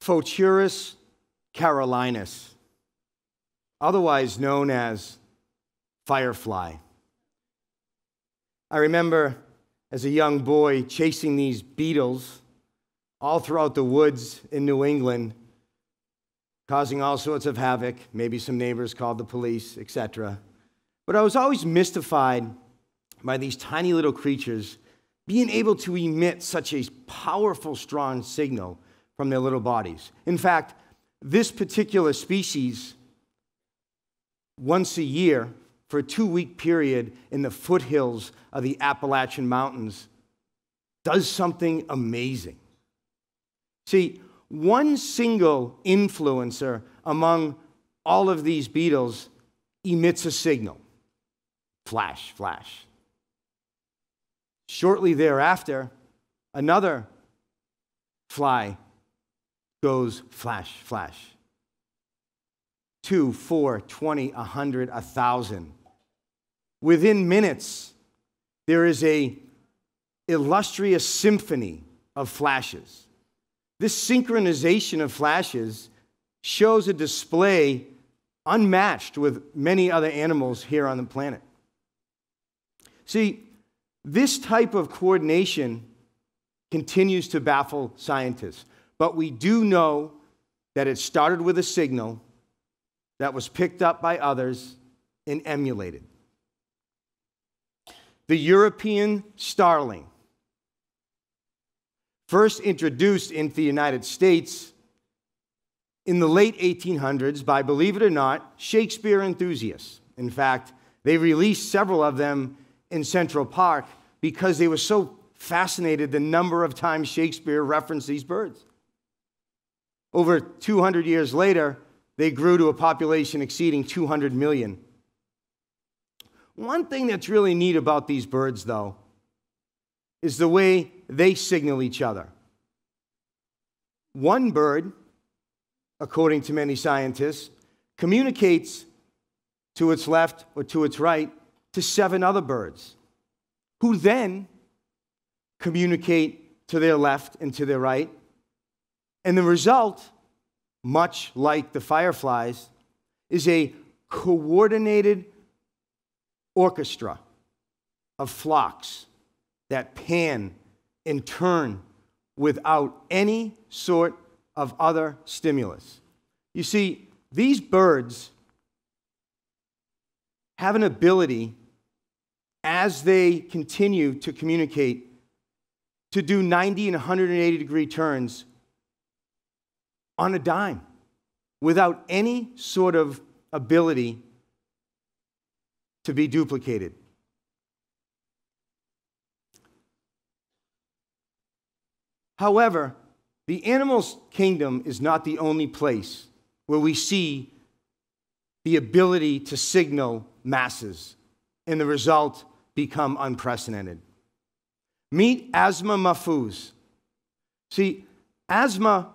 Photurus carolinus, otherwise known as firefly. I remember as a young boy chasing these beetles all throughout the woods in New England, causing all sorts of havoc. Maybe some neighbors called the police, etc. But I was always mystified by these tiny little creatures being able to emit such a powerful, strong signal from their little bodies. In fact, this particular species, once a year, for a 2-week period in the foothills of the Appalachian Mountains, does something amazing. See, one single influencer among all of these beetles emits a signal. Flash, flash. Shortly thereafter, another fly goes flash, flash. 2, 4, 20, 100, 1,000. Within minutes, there is an illustrious symphony of flashes. This synchronization of flashes shows a display unmatched with many other animals here on the planet. See, this type of coordination continues to baffle scientists, but we do know that it started with a signal that was picked up by others and emulated. The European starling, first introduced into the United States in the late 1800s by, believe it or not, Shakespeare enthusiasts. In fact, they released several of them in Central Park because they were so fascinated the number of times Shakespeare referenced these birds. Over 200 years later, they grew to a population exceeding 200 million. One thing that's really neat about these birds, though, is the way they signal each other. One bird, according to many scientists, communicates to its left or to its right to 7 other birds, who then communicate to their left and to their right. And the result, much like the fireflies, is a coordinated orchestra of flocks that pan and turn without any sort of other stimulus. You see, these birds have an ability, as they continue to communicate, to do 90 and 180-degree turns on a dime without any sort of ability to be duplicated. However, the animals' kingdom is not the only place where we see the ability to signal masses and the result become unprecedented. Meet Asma mahfouz. See, Asma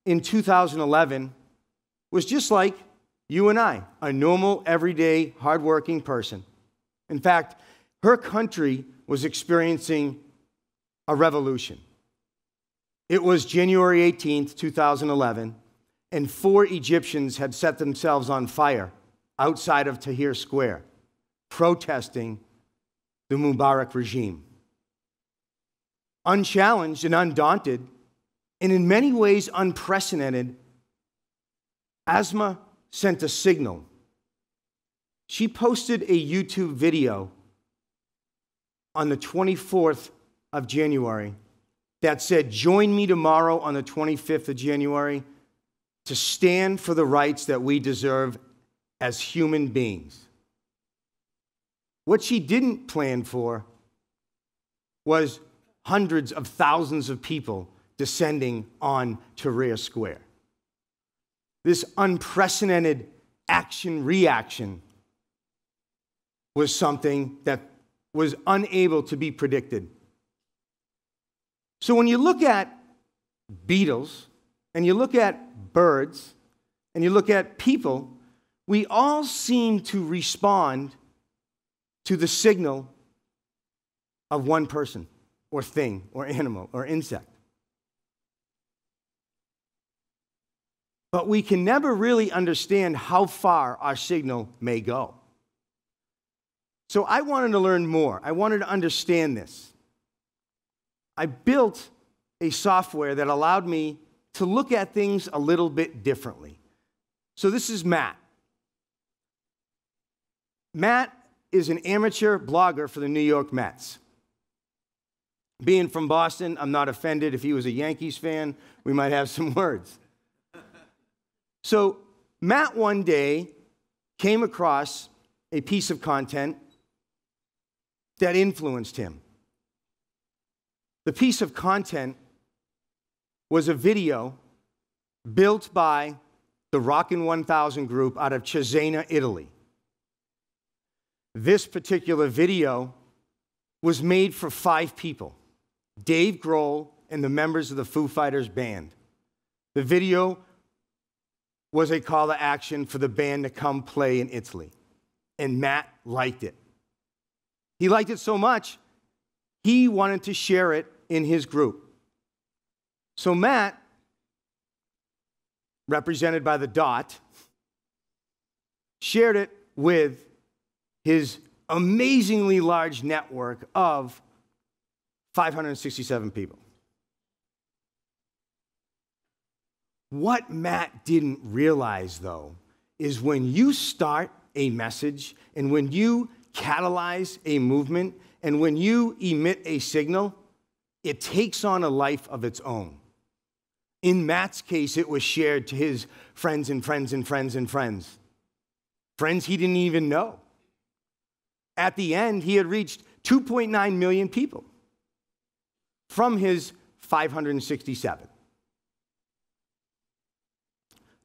in 2011 was just like you and I, a normal, everyday, hardworking person. In fact, her country was experiencing a revolution. It was January 18th, 2011, and 4 Egyptians had set themselves on fire outside of Tahrir Square, protesting the Mubarak regime. Unchallenged and undaunted, and in many ways unprecedented, Asma sent a signal. She posted a YouTube video on the 24th of January that said, "Join me tomorrow on the 25th of January to stand for the rights that we deserve as human beings." What she didn't plan for was hundreds of thousands of people descending on Tahrir Square. This unprecedented action-reaction was something that was unable to be predicted. So when you look at beetles, and you look at birds, and you look at people, we all seem to respond to the signal of one person, or thing, or animal, or insect. but we can never really understand how far our signal may go. So I wanted to learn more. I wanted to understand this. I built a software that allowed me to look at things a little bit differently. So this is Matt. Matt is an amateur blogger for the New York Mets. Being from Boston, I'm not offended. If he was a Yankees fan, we might have some words. So Matt one day came across a piece of content that influenced him. The piece of content was a video built by the Rockin' 1000 group out of Cesena, Italy. This particular video was made for 5 people: Dave Grohl and the members of the Foo Fighters band. The video was a call to action for the band to come play in Italy, and Matt liked it. He liked it so much, he wanted to share it in his group. So Matt, represented by the dot, shared it with his amazingly large network of 567 people. What Matt didn't realize, though, is when you start a message and when you catalyze a movement and when you emit a signal, it takes on a life of its own. In Matt's case, it was shared to his friends and friends and friends and friends. Friends he didn't even know. At the end, he had reached 2.9 million people from his 567.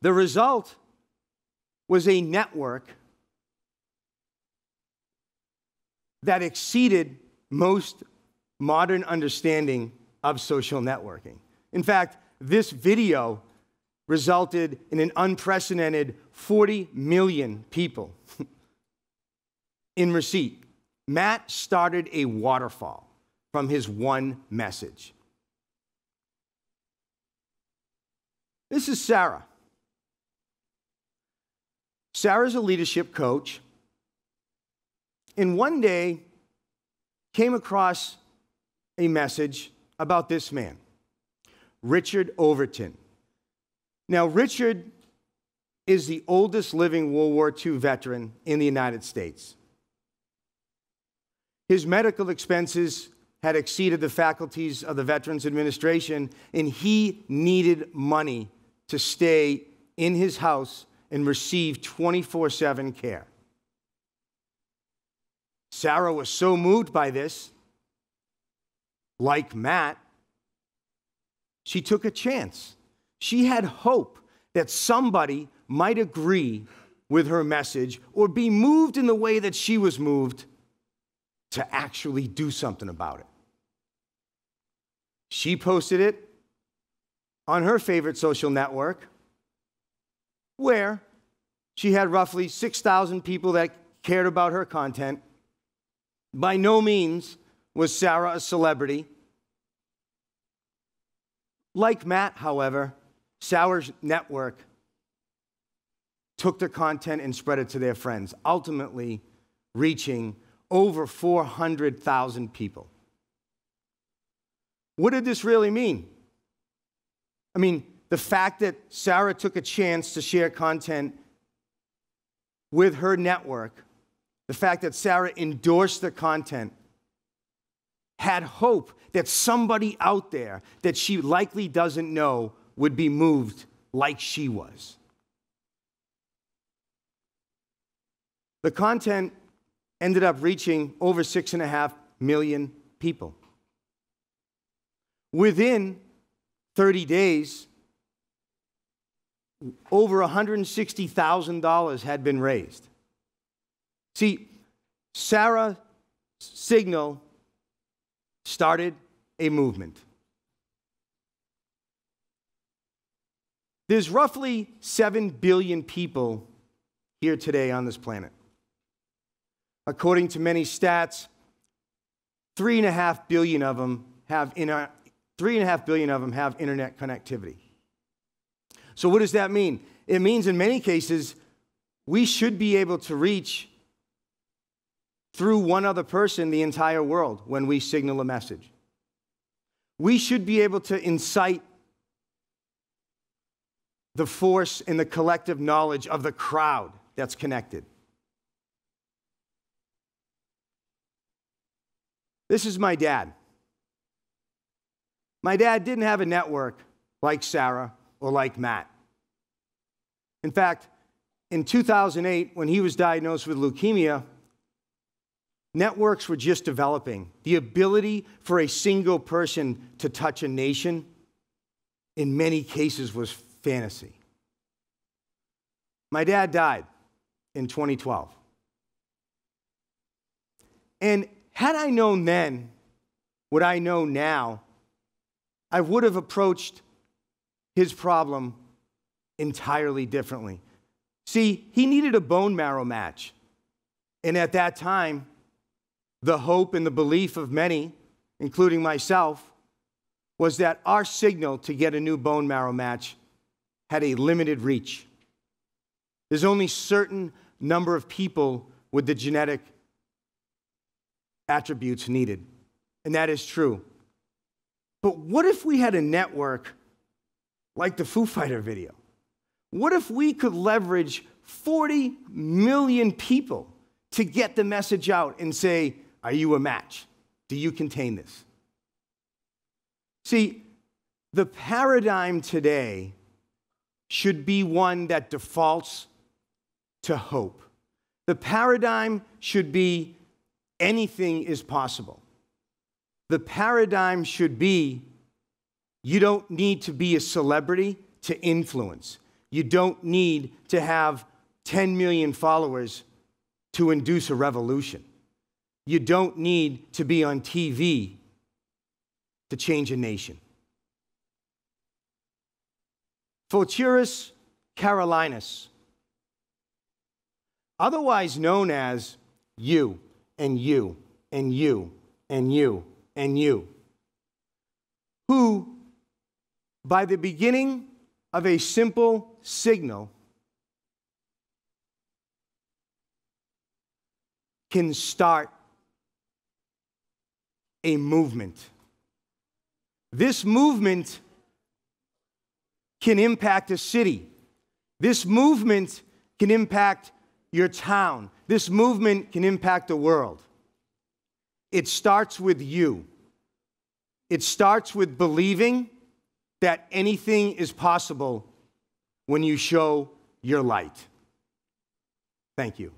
The result was a network that exceeded most modern understanding of social networking. In fact, this video resulted in an unprecedented 40 million people in receipt. Matt started a waterfall from his one message. This is Sarah. Sarah's a leadership coach, and one day came across a message about this man, Richard Overton. Now, Richard is the oldest living World War II veteran in the United States. His medical expenses had exceeded the faculties of the Veterans Administration, and he needed money to stay in his house and receive 24/7 care. Sarah was so moved by this, like Matt, she took a chance. She had hope that somebody might agree with her message or be moved in the way that she was moved to actually do something about it. She posted it on her favorite social network, where she had roughly 6,000 people that cared about her content. By no means was Sarah a celebrity. Like Matt, however, Sarah's network took the content and spread it to their friends, ultimately reaching over 400,000 people. What did this really mean? I mean, the fact that Sarah took a chance to share content with her network, the fact that Sarah endorsed the content, had hope that somebody out there that she likely doesn't know would be moved like she was. The content ended up reaching over 6.5 million people. Within 30 days, over $160,000 had been raised. See, Sarah's signal started a movement. There's roughly 7 billion people here today on this planet. According to many stats, 3.5 billion of them have internet connectivity. So what does that mean? It means in many cases, we should be able to reach through one other person the entire world when we signal a message. We should be able to incite the force and the collective knowledge of the crowd that's connected. This is my dad. My dad didn't have a network like Sarah or like Matt. In fact, in 2008, when he was diagnosed with leukemia, networks were just developing. The ability for a single person to touch a nation, in many cases, was fantasy. My dad died in 2012. And had I known then what I know now, I would have approached his problem entirely differently. See, he needed a bone marrow match. And at that time, the hope and the belief of many, including myself, was that our signal to get a new bone marrow match had a limited reach. There's only a certain number of people with the genetic attributes needed, and that is true. But what if we had a network like the Foo Fighter video? What if we could leverage 40 million people to get the message out and say, are you a match? Do you contain this? See, the paradigm today should be one that defaults to hope. The paradigm should be anything is possible. The paradigm should be you don't need to be a celebrity to influence. You don't need to have 10 million followers to induce a revolution. You don't need to be on TV to change a nation. Futurus Carolinus, otherwise known as you and you and you and you and you, who, by the beginning of a simple signal, can start a movement. This movement can impact a city. This movement can impact your town. This movement can impact the world. It starts with you. It starts with believing that anything is possible when you show your light. Thank you.